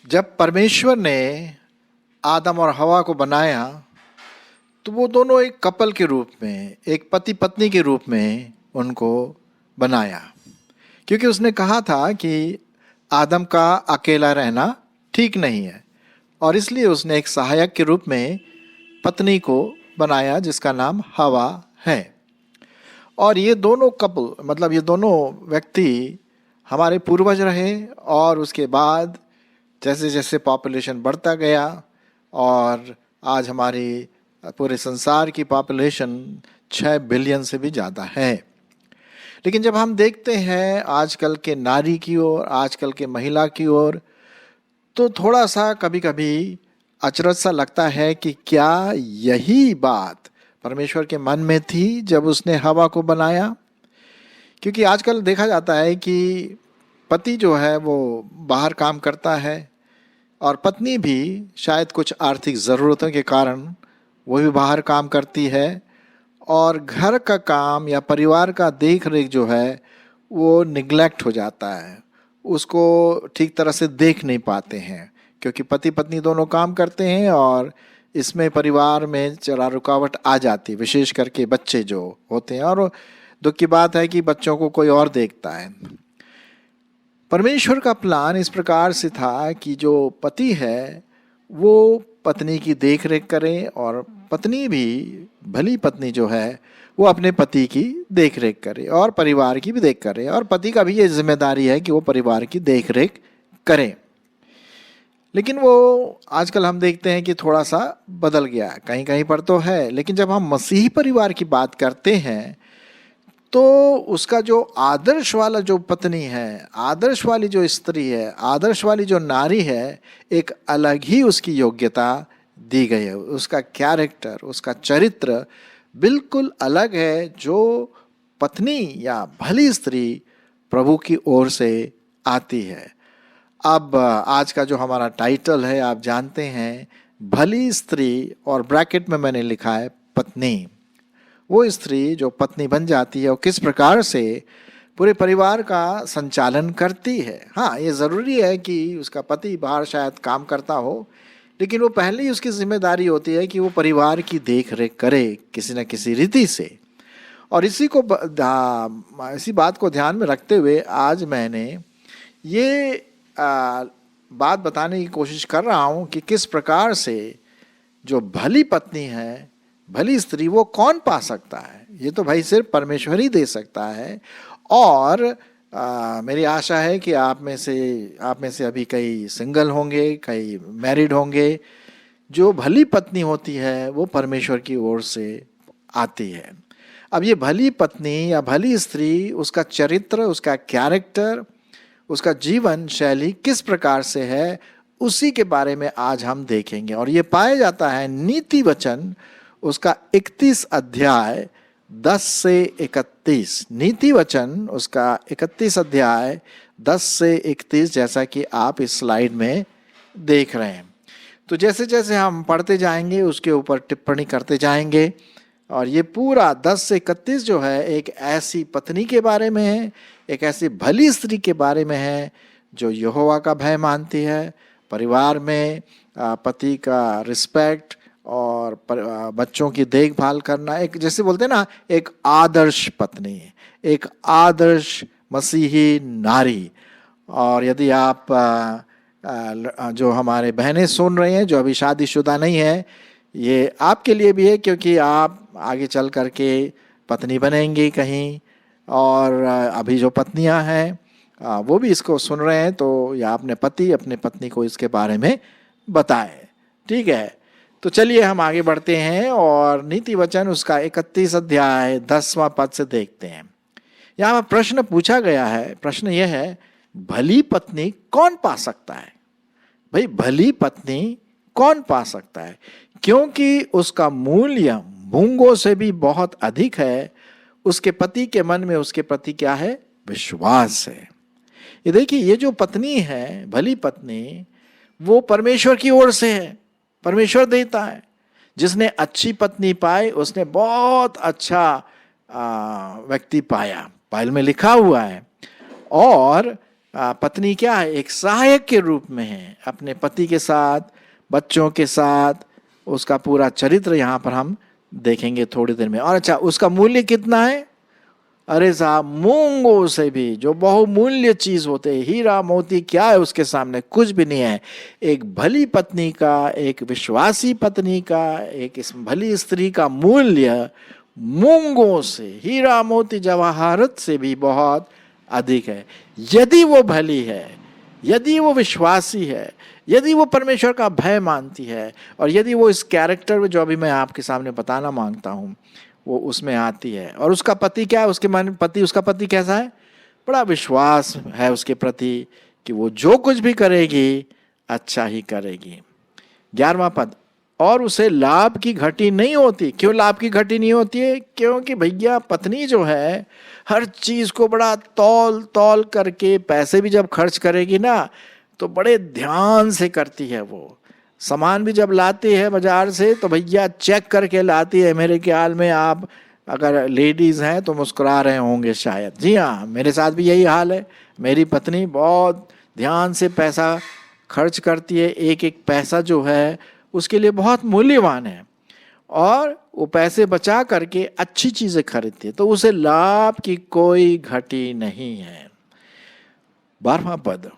जब परमेश्वर ने आदम और हवा को बनाया तो वो दोनों एक कपल के रूप में, एक पति पत्नी के रूप में उनको बनाया, क्योंकि उसने कहा था कि आदम का अकेला रहना ठीक नहीं है, और इसलिए उसने एक सहायक के रूप में पत्नी को बनाया जिसका नाम हवा है। और ये दोनों कपल, मतलब ये दोनों व्यक्ति हमारे पूर्वज रहे, और उसके बाद जैसे जैसे पॉपुलेशन बढ़ता गया और आज हमारी पूरे संसार की पॉपुलेशन 6 बिलियन से भी ज़्यादा है। लेकिन जब हम देखते हैं आजकल के नारी की ओर, आजकल के महिला की ओर, तो थोड़ा सा कभी कभी अचरज सा लगता है कि क्या यही बात परमेश्वर के मन में थी जब उसने हवा को बनाया। क्योंकि आजकल देखा जाता है कि पति जो है वो बाहर काम करता है, और पत्नी भी शायद कुछ आर्थिक ज़रूरतों के कारण वो भी बाहर काम करती है, और घर का काम या परिवार का देख रेख जो है वो निगलेक्ट हो जाता है, उसको ठीक तरह से देख नहीं पाते हैं, क्योंकि पति पत्नी दोनों काम करते हैं और इसमें परिवार में जरा रुकावट आ जाती है, विशेष करके बच्चे जो होते हैं। और दुख की बात है कि बच्चों को कोई और देखता है। परमेश्वर का प्लान इस प्रकार से था कि जो पति है वो पत्नी की देख रेख करे, और पत्नी भी, भली पत्नी जो है वो अपने पति की देख रेख करे और परिवार की भी देख करे, और पति का भी ये जिम्मेदारी है कि वो परिवार की देख रेख करे। लेकिन वो आजकल हम देखते हैं कि थोड़ा सा बदल गया, कहीं कहीं पर तो है। लेकिन जब हम मसीही परिवार की बात करते हैं तो उसका जो आदर्श वाला जो पत्नी है, आदर्श वाली जो स्त्री है, आदर्श वाली जो नारी है, एक अलग ही उसकी योग्यता दी गई है। उसका कैरेक्टर, उसका चरित्र बिल्कुल अलग है, जो पत्नी या भली स्त्री प्रभु की ओर से आती है। अब आज का जो हमारा टाइटल है आप जानते हैं, भली स्त्री, और ब्रैकेट में मैंने लिखा है पत्नी। वो स्त्री जो पत्नी बन जाती है वो किस प्रकार से पूरे परिवार का संचालन करती है। हाँ, ये ज़रूरी है कि उसका पति बाहर शायद काम करता हो, लेकिन वो पहले ही उसकी जिम्मेदारी होती है कि वो परिवार की देख रेख करे किसी न किसी रीति से। और इसी बात को ध्यान में रखते हुए आज मैंने ये बात बताने की कोशिश कर रहा हूँ कि किस प्रकार से जो भली पत्नी है, भली स्त्री, वो कौन पा सकता है। ये तो भाई सिर्फ परमेश्वर ही दे सकता है। और मेरी आशा है कि आप में से अभी कई सिंगल होंगे, कई मैरिड होंगे। जो भली पत्नी होती है वो परमेश्वर की ओर से आती है। अब ये भली पत्नी या भली स्त्री, उसका चरित्र, उसका कैरेक्टर, उसका जीवन शैली किस प्रकार से है, उसी के बारे में आज हम देखेंगे। और ये पाया जाता है नीति वचन उसका 31 अध्याय 10 से 31। नीति वचन उसका 31 अध्याय 10 से 31, जैसा कि आप इस स्लाइड में देख रहे हैं। तो जैसे जैसे हम पढ़ते जाएंगे उसके ऊपर टिप्पणी करते जाएंगे। और ये पूरा 10 से 31 जो है एक ऐसी पत्नी के बारे में है, एक ऐसी भली स्त्री के बारे में है जो यहोवा का भय मानती है, परिवार में पति का रिस्पेक्ट और बच्चों की देखभाल करना, एक जैसे बोलते हैं ना, एक आदर्श पत्नी, एक आदर्श मसीही नारी। और यदि आप जो हमारे बहनें सुन रहे हैं जो अभी शादीशुदा नहीं है, ये आपके लिए भी है, क्योंकि आप आगे चल करके पत्नी बनेंगी कहीं। और अभी जो पत्नियां हैं वो भी इसको सुन रहे हैं, तो या अपने पत्नी को इसके बारे में बताएं। ठीक है, तो चलिए हम आगे बढ़ते हैं और नीति वचन उसका 31 अध्याय 10वां पद से देखते हैं। यहाँ प्रश्न पूछा गया है। प्रश्न यह है, भली पत्नी कौन पा सकता है? भाई, भली पत्नी कौन पा सकता है? क्योंकि उसका मूल्य मूंगों से भी बहुत अधिक है। उसके पति के मन में उसके प्रति क्या है? विश्वास है। ये देखिए, ये जो पत्नी है, भली पत्नी, वो परमेश्वर की ओर से है, परमेश्वर देता है। जिसने अच्छी पत्नी पाई उसने बहुत अच्छा व्यक्ति पाया, बाइबल में लिखा हुआ है। और पत्नी क्या है, एक सहायक के रूप में है अपने पति के साथ, बच्चों के साथ। उसका पूरा चरित्र यहाँ पर हम देखेंगे थोड़ी देर में। और अच्छा, उसका मूल्य कितना है? अरे साहब, मूंगों से भी, जो बहुमूल्य चीज होते हैं, हीरा मोती, क्या है उसके सामने? कुछ भी नहीं है। एक भली पत्नी का, एक विश्वासी पत्नी का, एक इस भली स्त्री का मूल्य मूंगों से, हीरा मोती जवाहरत से भी बहुत अधिक है। यदि वो भली है, यदि वो विश्वासी है, यदि वो परमेश्वर का भय मानती है, और यदि वो इस कैरेक्टर में जो अभी मैं आपके सामने बताना मांगता हूँ वो उसमें आती है, और उसका पति क्या है, उसके मन पति, उसका पति कैसा है? बड़ा विश्वास है उसके प्रति कि वो जो कुछ भी करेगी अच्छा ही करेगी। 11वां पद, और उसे लाभ की घटी नहीं होती। क्यों लाभ की घटी नहीं होती है? क्योंकि भैया पत्नी जो है हर चीज को बड़ा तौल तौल करके, पैसे भी जब खर्च करेगी ना तो बड़े ध्यान से करती है। वो सामान भी जब लाती है बाजार से तो भैया चेक करके लाती है। मेरे ख्याल में आप अगर लेडीज हैं तो मुस्कुरा रहे होंगे शायद। जी हाँ, मेरे साथ भी यही हाल है। मेरी पत्नी बहुत ध्यान से पैसा खर्च करती है, एक एक पैसा जो है उसके लिए बहुत मूल्यवान है, और वो पैसे बचा करके अच्छी चीजें खरीदती है, तो उसे लाभ की कोई घटी नहीं है। 12वां पद,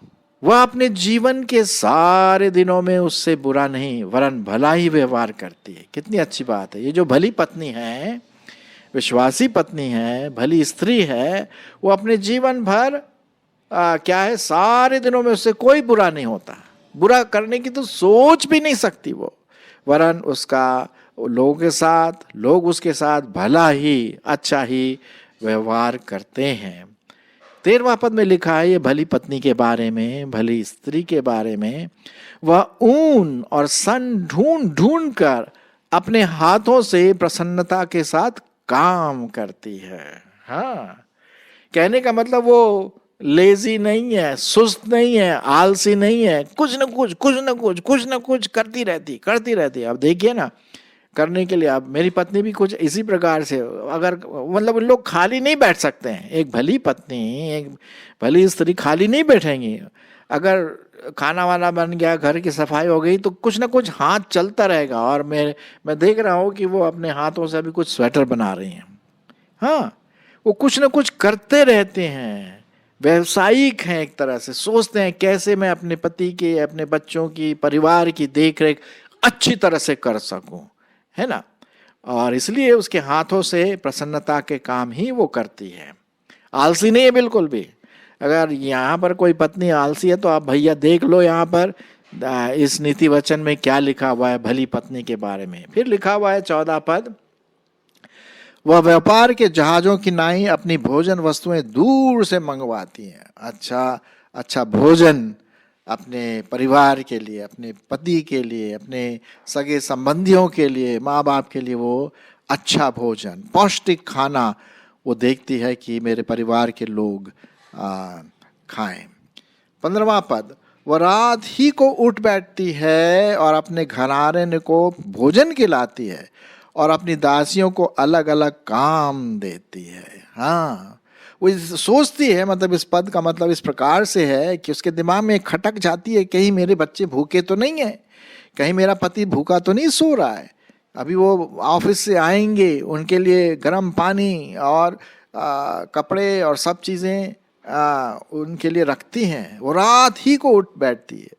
वह अपने जीवन के सारे दिनों में उससे बुरा नहीं वरन भला ही व्यवहार करती है। कितनी अच्छी बात है। ये जो भली पत्नी है, विश्वासी पत्नी है, भली स्त्री है, वो अपने जीवन भर क्या है, सारे दिनों में उससे कोई बुरा नहीं होता। बुरा करने की तो सोच भी नहीं सकती वो, वरन उसका लोगों के साथ, लोग उसके साथ भला ही, अच्छा ही व्यवहार करते हैं। 13वां पद में लिखा है ये भली पत्नी के बारे में, भली स्त्री के बारे में, वह ऊन और सन ढूंढ ढूंढ कर अपने हाथों से प्रसन्नता के साथ काम करती है। हाँ, कहने का मतलब वो लेजी नहीं है, सुस्त नहीं है, आलसी नहीं है, कुछ न कुछ कुछ न कुछ करती रहती। अब देखिए ना, करने के लिए, अब मेरी पत्नी भी कुछ इसी प्रकार से, अगर मतलब उन लोग खाली नहीं बैठ सकते हैं। एक भली पत्नी, एक भली स्त्री खाली नहीं बैठेंगी। अगर खाना वाना बन गया, घर की सफाई हो गई, तो कुछ ना कुछ हाथ चलता रहेगा। और मैं देख रहा हूँ कि वो अपने हाथों से अभी कुछ स्वेटर बना रही हैं। हाँ, वो कुछ ना कुछ करते रहते हैं, व्यवसायिक हैं, एक तरह से सोचते हैं कैसे मैं अपने पति के, अपने बच्चों की, परिवार की देखरेख अच्छी तरह से कर सकूं, है ना। और इसलिए उसके हाथों से प्रसन्नता के काम ही वो करती है। आलसी नहीं है बिल्कुल भी। अगर यहाँ पर कोई पत्नी आलसी है तो आप भैया देख लो यहाँ पर इस नीति वचन में क्या लिखा हुआ है भली पत्नी के बारे में। फिर लिखा हुआ है 14 पद, वह व्यापार के जहाजों की नाई अपनी भोजन वस्तुएं दूर से मंगवाती हैं। अच्छा भोजन अपने परिवार के लिए, अपने पति के लिए, अपने सगे संबंधियों के लिए, माँ बाप के लिए वो अच्छा भोजन, पौष्टिक खाना वो देखती है कि मेरे परिवार के लोग खाएं। 15वां पद, वह रात ही को उठ बैठती है और अपने घराने को भोजन खिलाती है और अपनी दासियों को अलग अलग काम देती है। हाँ, वो सोचती है, मतलब इस पद का मतलब इस प्रकार से है कि उसके दिमाग में खटक जाती है, कहीं मेरे बच्चे भूखे तो नहीं है, कहीं मेरा पति भूखा तो नहीं सो रहा है। अभी वो ऑफिस से आएंगे, उनके लिए गर्म पानी और कपड़े और सब चीज़ें उनके लिए रखती हैं। वो रात ही को उठ बैठती है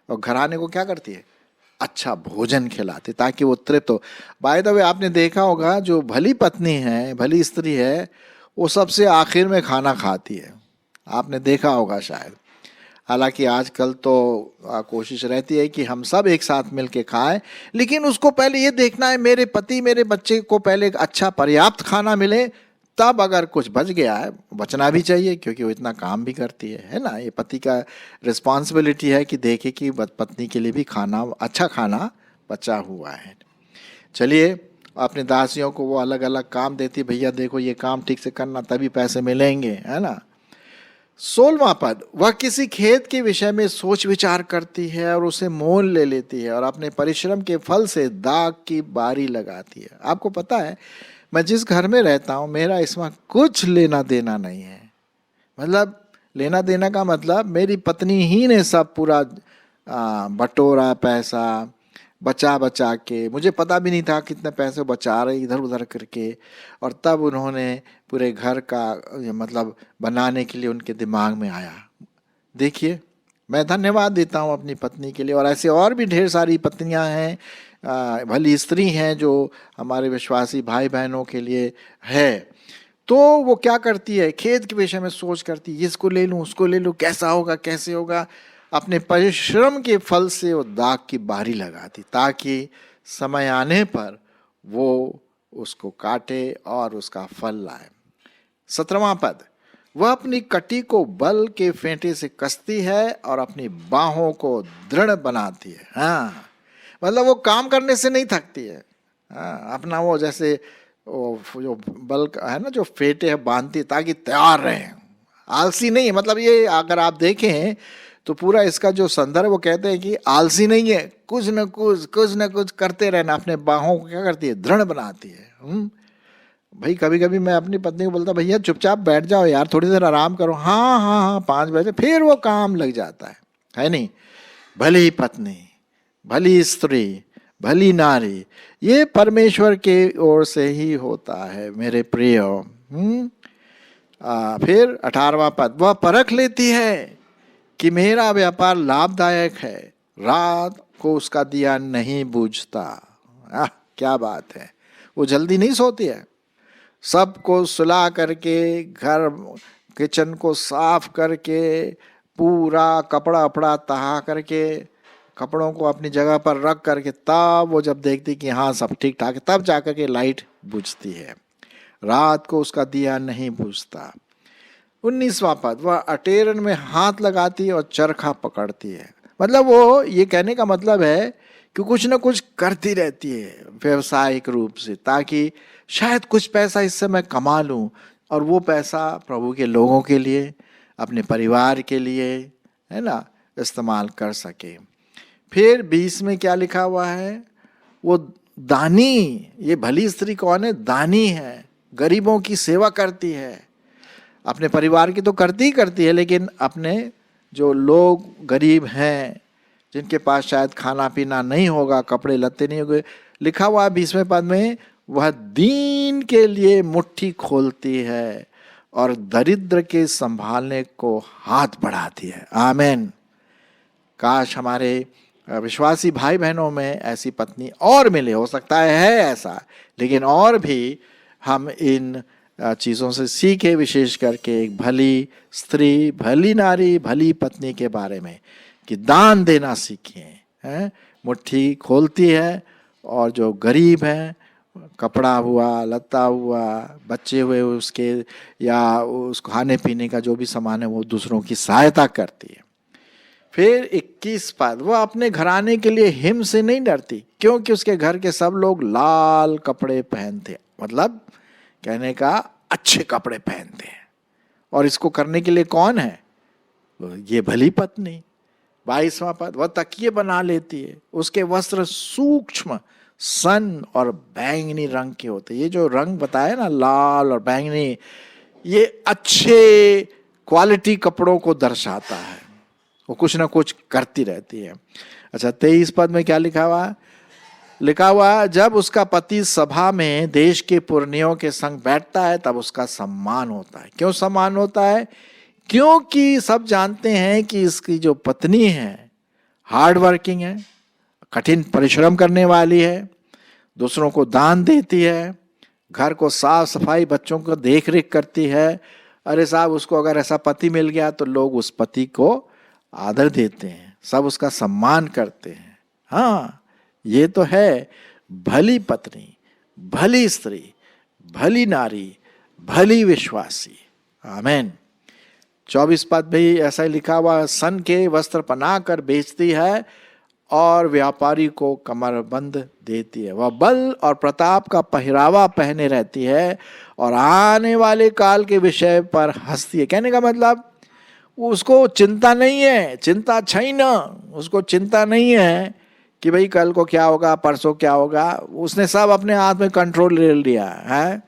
और घराने को क्या करती है, अच्छा भोजन खिलाती, ताकि वो तृप्त हो। बाय द वे, आपने देखा होगा जो भली पत्नी है, भली स्त्री है, वो सबसे आखिर में खाना खाती है। आपने देखा होगा शायद। हालांकि आजकल तो कोशिश रहती है कि हम सब एक साथ मिलके खाएं, लेकिन उसको पहले ये देखना है मेरे पति, मेरे बच्चे को पहले एक अच्छा पर्याप्त खाना मिले, तब अगर कुछ बच गया है, बचना भी चाहिए क्योंकि वो इतना काम भी करती है ना। ये पति का रिस्पॉन्सिबिलिटी है कि देखे कि पत्नी के लिए भी खाना, अच्छा खाना बचा हुआ है। चलिए, अपने दासियों को वो अलग अलग काम देती, भैया देखो ये काम ठीक से करना तभी पैसे मिलेंगे, है ना। 16वां पद, वह किसी खेत के विषय में सोच विचार करती है और उसे मोल ले लेती है और अपने परिश्रम के फल से दाग की बारी लगाती है। आपको पता है, मैं जिस घर में रहता हूँ मेरा इसमें कुछ लेना देना नहीं है। मतलब लेना देना का मतलब मेरी पत्नी ही ने सब पूरा बटोरा पैसा, बचा बचा के, मुझे पता भी नहीं था कितने पैसे बचा रहे इधर उधर करके, और तब उन्होंने पूरे घर का मतलब बनाने के लिए उनके दिमाग में आया। देखिए, मैं धन्यवाद देता हूँ अपनी पत्नी के लिए, और ऐसे और भी ढेर सारी पत्नियाँ हैं, भली स्त्री हैं जो हमारे विश्वासी भाई बहनों के लिए है। तो वो क्या करती है, खेत के विषय में सोच करती है, इसको ले लूँ उसको ले लूँ, कैसा होगा कैसे होगा। अपने परिश्रम के फल से वो दाग की बारी लगाती ताकि समय आने पर वो उसको काटे और उसका फल लाए। 17वां पद, वह अपनी कटी को बल के फेंटे से कसती है और अपनी बाहों को दृढ़ बनाती है। हाँ, मतलब वो काम करने से नहीं थकती है। हाँ, अपना वो जैसे वो जो बल है ना, जो फेंटे है बांधती है ताकि तैयार रहें, आलसी नहीं है। मतलब ये अगर आप देखें तो पूरा इसका जो संदर्भ, वो कहते हैं कि आलसी नहीं है, कुछ न कुछ करते रहना, अपने बाहों को क्या करती है, दृढ़ बनाती है। भाई कभी कभी मैं अपनी पत्नी को बोलता, भैया चुपचाप बैठ जाओ यार, थोड़ी देर आराम करो। हाँ हाँ हाँ, 5 बजे फिर वो काम लग जाता है नहीं। भली पत्नी, भली स्त्री, भली नारी, ये परमेश्वर के ओर से ही होता है मेरे प्रिय। फिर 18वां पद, वह परख लेती है कि मेरा व्यापार लाभदायक है, रात को उसका दिया नहीं बुझता। क्या बात है, वो जल्दी नहीं सोती है, सबको सुला करके, घर किचन को साफ करके, पूरा कपड़ा अपड़ा तहा करके, कपड़ों को अपनी जगह पर रख करके, तब वो जब देखती कि हाँ सब ठीक ठाक है, तब जाकर के लाइट बुझती है, रात को उसका दिया नहीं बुझता। 19वां पद, वह अटेरन में हाथ लगाती है और चरखा पकड़ती है। मतलब वो ये कहने का मतलब है कि कुछ ना कुछ करती रहती है व्यवसायिक रूप से, ताकि शायद कुछ पैसा इससे मैं कमा लूं और वो पैसा प्रभु के लोगों के लिए, अपने परिवार के लिए, है ना, इस्तेमाल कर सके। फिर 20 में क्या लिखा हुआ है, वो दानी, ये भली स्त्री कौन है, दानी है, गरीबों की सेवा करती है। अपने परिवार की तो करती ही करती है, लेकिन अपने जो लोग गरीब हैं, जिनके पास शायद खाना पीना नहीं होगा, कपड़े लत्ते नहीं होंगे, लिखा हुआ है 20वें पद में, वह दीन के लिए मुट्ठी खोलती है और दरिद्र के संभालने को हाथ बढ़ाती है। आमीन। काश हमारे विश्वासी भाई बहनों में ऐसी पत्नी और मिले, हो सकता है ऐसा, लेकिन और भी हम इन चीज़ों से सीखे, विशेष करके एक भली स्त्री, भली नारी, भली पत्नी के बारे में, कि दान देना सीखें। मुट्ठी खोलती है और जो गरीब हैं, कपड़ा हुआ, लत्ता हुआ, बच्चे हुए उसके, या उसको खाने पीने का जो भी सामान है, वो दूसरों की सहायता करती है। फिर 21 पद, वो अपने घराने के लिए हिम से नहीं डरती, क्योंकि उसके घर के सब लोग लाल कपड़े पहनते। मतलब कहने का अच्छे कपड़े पहनते हैं, और इसको करने के लिए कौन है, ये भली पत्नी। 22वां पद, वह तकिए बना लेती है, उसके वस्त्र सूक्ष्म सन और बैंगनी रंग के होते। ये जो रंग बताया ना, लाल और बैंगनी, ये अच्छे क्वालिटी कपड़ों को दर्शाता है। वो कुछ ना कुछ करती रहती है। अच्छा, 23 पद में क्या लिखा हुआ, जब उसका पति सभा में देश के पुरनियों के संग बैठता है, तब उसका सम्मान होता है। क्यों सम्मान होता है, क्योंकि सब जानते हैं कि इसकी जो पत्नी है हार्ड वर्किंग है, कठिन परिश्रम करने वाली है, दूसरों को दान देती है, घर को साफ सफाई, बच्चों को देख रेख करती है। अरे साहब, उसको अगर ऐसा पति मिल गया तो लोग उस पति को आदर देते हैं, सब उसका सम्मान करते हैं। हाँ, ये तो है भली पत्नी, भली स्त्री, भली नारी, भली विश्वासी। आमीन। 24 पद भी ऐसा ही लिखा हुआ, सन के वस्त्र पहना कर बेचती है और व्यापारी को कमरबंद देती है। वह बल और प्रताप का पहरावा पहने रहती है और आने वाले काल के विषय पर हंसती है। कहने का मतलब उसको चिंता नहीं है, चिंता छैन, उसको चिंता नहीं है कि भाई कल को क्या होगा, परसों क्या होगा। उसने सब अपने हाथ में कंट्रोल ले लिया है।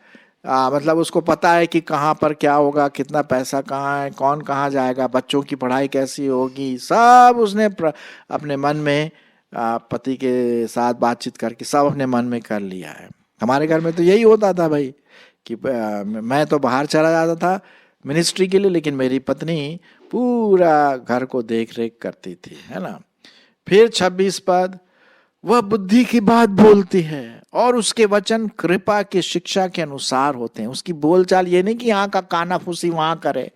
मतलब उसको पता है कि कहाँ पर क्या होगा, कितना पैसा कहाँ है, कौन कहाँ जाएगा, बच्चों की पढ़ाई कैसी होगी, सब उसने अपने मन में पति के साथ बातचीत करके सब अपने मन में कर लिया है। हमारे घर में तो यही होता था भाई कि मैं तो बाहर चला जाता था मिनिस्ट्री के लिए, लेकिन मेरी पत्नी पूरा घर को देख रेख करती थी, है ना। फिर 26 पद, वह बुद्धि की बात बोलती है और उसके वचन कृपा की शिक्षा के अनुसार होते हैं। उसकी बोलचाल ये नहीं कि यहाँ का काना फूसी वहां करे।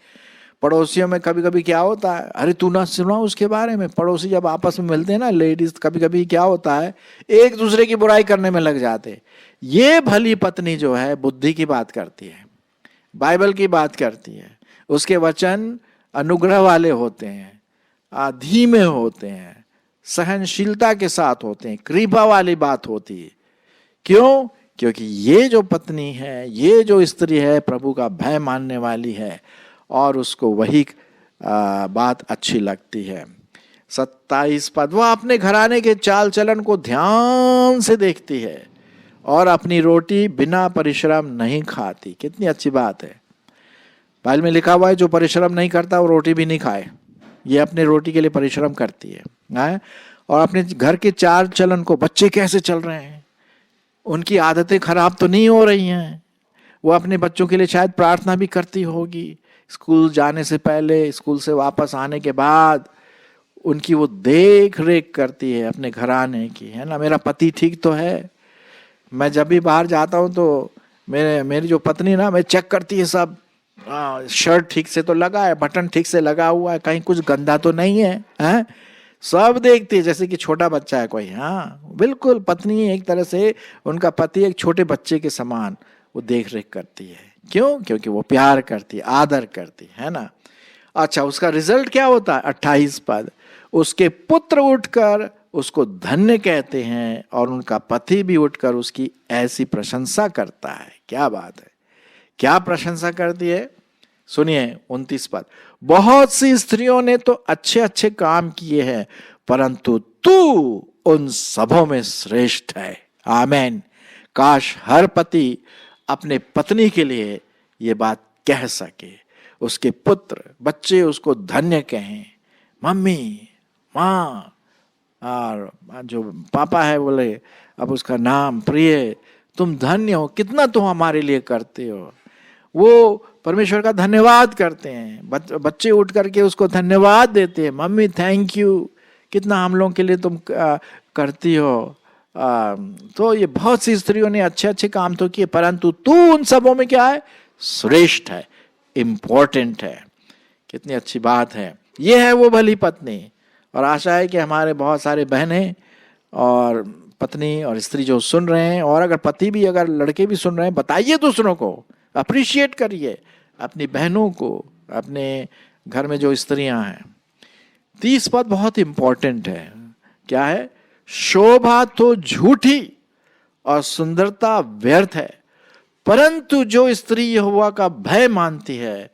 पड़ोसियों में कभी कभी क्या होता है, अरे तू ना सुना उसके बारे में। पड़ोसी जब आपस में मिलते हैं ना लेडीज, कभी कभी क्या होता है एक दूसरे की बुराई करने में लग जाते। ये भली पत्नी जो है बुद्धि की बात करती है, बाइबल की बात करती है, उसके वचन अनुग्रह वाले होते हैं, धीमे होते हैं, सहनशीलता के साथ होते हैं, कृपा वाली बात होती है। क्यों? क्योंकि ये जो पत्नी है, ये जो स्त्री है, प्रभु का भय मानने वाली है और उसको वही बात अच्छी लगती है। 27 पद, वह अपने घराने के चाल चलन को ध्यान से देखती है और अपनी रोटी बिना परिश्रम नहीं खाती। कितनी अच्छी बात है। बाइबल में लिखा हुआ है जो परिश्रम नहीं करता वो रोटी भी नहीं खाए। ये अपने रोटी के लिए परिश्रम करती है। और अपने घर के चाल चलन को, बच्चे कैसे चल रहे हैं, उनकी आदतें खराब तो नहीं हो रही हैं। वो अपने बच्चों के लिए शायद प्रार्थना भी करती होगी, स्कूल जाने से पहले, स्कूल से वापस आने के बाद उनकी वो देख रेख करती है अपने घराने की, है ना। मेरा पति ठीक तो है। मैं जब भी बाहर जाता हूँ तो मेरी जो पत्नी ना, मैं चेक करती है सब, शर्ट ठीक से तो लगा है, बटन ठीक से लगा हुआ है, कहीं कुछ गंदा तो नहीं है, हैं? सब देखती है जैसे कि छोटा बच्चा है कोई। हाँ बिल्कुल, पत्नी एक तरह से, उनका पति एक छोटे बच्चे के समान वो देख रेख करती है। क्यों? क्योंकि वो प्यार करती है, आदर करती है ना। अच्छा, उसका रिजल्ट क्या होता है? 28 पद, उसके पुत्र उठकर उसको धन्य कहते हैं और उनका पति भी उठकर उसकी ऐसी प्रशंसा करता है। क्या बात है, क्या प्रशंसा करती है। सुनिए 29 पद, बहुत सी स्त्रियों ने तो अच्छे अच्छे काम किए हैं परंतु तू उन सबों में श्रेष्ठ है। आमेन। काश हर पति अपने पत्नी के लिए ये बात कह सके, उसके पुत्र बच्चे उसको धन्य कहें। मम्मी, माँ, और जो पापा है बोले अब उसका नाम, प्रिय तुम धन्य हो, कितना तुम हमारे लिए करते हो। वो परमेश्वर का धन्यवाद करते हैं। बच्चे उठ करके उसको धन्यवाद देते हैं, मम्मी थैंक यू, कितना हम लोगों के लिए तुम करती हो। तो ये बहुत सी स्त्रियों ने अच्छे अच्छे काम तो किए परंतु तू उन सबों में क्या है? श्रेष्ठ है, इम्पोर्टेंट है। कितनी अच्छी बात है। ये है वो भली पत्नी। और आशा है कि हमारे बहुत सारे बहनें और पत्नी और स्त्री जो सुन रहे हैं, और अगर पति भी, अगर लड़के भी सुन रहे हैं, बताइए दूसरों को, अप्रिशिएट करिए अपनी बहनों को, अपने घर में जो स्त्रियां हैं। 30 पद बहुत इंपॉर्टेंट है। क्या है? शोभा तो झूठी और सुंदरता व्यर्थ है परंतु जो स्त्री यहोवा का भय मानती है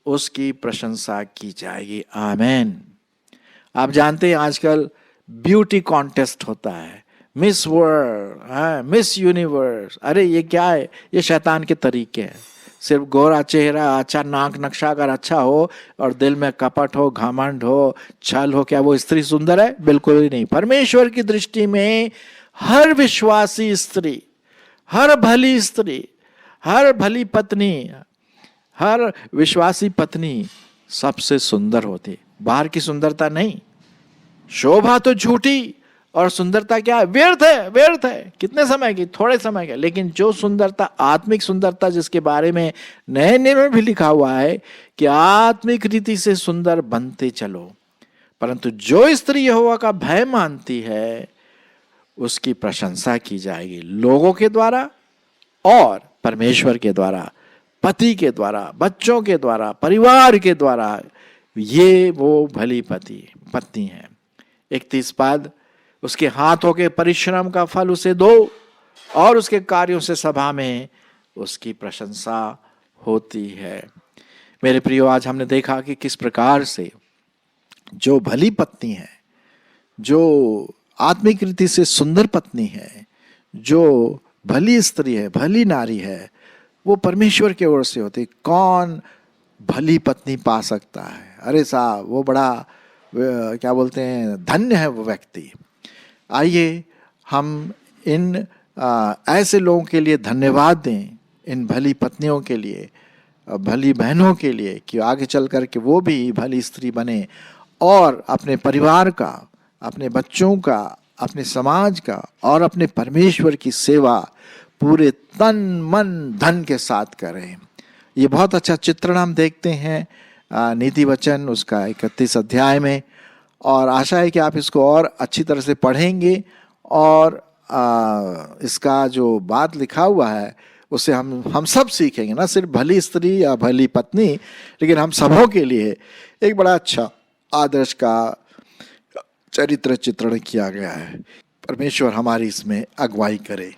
उसकी प्रशंसा की जाएगी। आमेन। आप जानते हैं आजकल ब्यूटी कॉन्टेस्ट होता है, मिस वर्ल्ड, मिस यूनिवर्स। अरे ये क्या है? ये शैतान के तरीके हैं। सिर्फ गोरा चेहरा, अच्छा नाक नक्शा अगर अच्छा हो और दिल में कपट हो, घमंड हो, छल हो, क्या वो स्त्री सुंदर है? बिल्कुल ही नहीं। परमेश्वर की दृष्टि में हर विश्वासी स्त्री, हर भली स्त्री, हर भली पत्नी, हर विश्वासी पत्नी सबसे सुंदर होती, बाहर की सुंदरता नहीं। शोभा तो झूठी और सुंदरता क्या है? व्यर्थ है, व्यर्थ है। कितने समय की? थोड़े समय के। लेकिन जो सुंदरता, आत्मिक सुंदरता, जिसके बारे में नए नियम में भी लिखा हुआ है कि आत्मिक रीति से सुंदर बनते चलो। परंतु जो स्त्री यहोवा का भय मानती है उसकी प्रशंसा की जाएगी, लोगों के द्वारा और परमेश्वर के द्वारा, पति के द्वारा, बच्चों के द्वारा, परिवार के द्वारा। ये वो भली पत्नी है। 31 पद, उसके हाथों के परिश्रम का फल उसे दो और उसके कार्यों से सभा में उसकी प्रशंसा होती है। मेरे प्रियो, आज हमने देखा कि किस प्रकार से जो भली पत्नी है, जो आत्मिक रीति से सुंदर पत्नी है, जो भली स्त्री है, भली नारी है, वो परमेश्वर की ओर से होती है। कौन भली पत्नी पा सकता है? अरे साहब, वो बड़ा क्या बोलते हैं, धन्य है वो व्यक्ति। आइए हम इन ऐसे लोगों के लिए धन्यवाद दें, इन भली पत्नियों के लिए, भली बहनों के लिए, कि आगे चल कर के वो भी भली स्त्री बने और अपने परिवार का, अपने बच्चों का, अपने समाज का और अपने परमेश्वर की सेवा पूरे तन मन धन के साथ करें। ये बहुत अच्छा चित्रण हम देखते हैं नीति वचन उसका 31 अध्याय में, और आशा है कि आप इसको और अच्छी तरह से पढ़ेंगे और इसका जो बात लिखा हुआ है उससे हम सब सीखेंगे, ना सिर्फ भली स्त्री या भली पत्नी, लेकिन हम सबों के लिए एक बड़ा अच्छा आदर्श का चरित्र चित्रण किया गया है। परमेश्वर हमारी इसमें अगुवाई करे।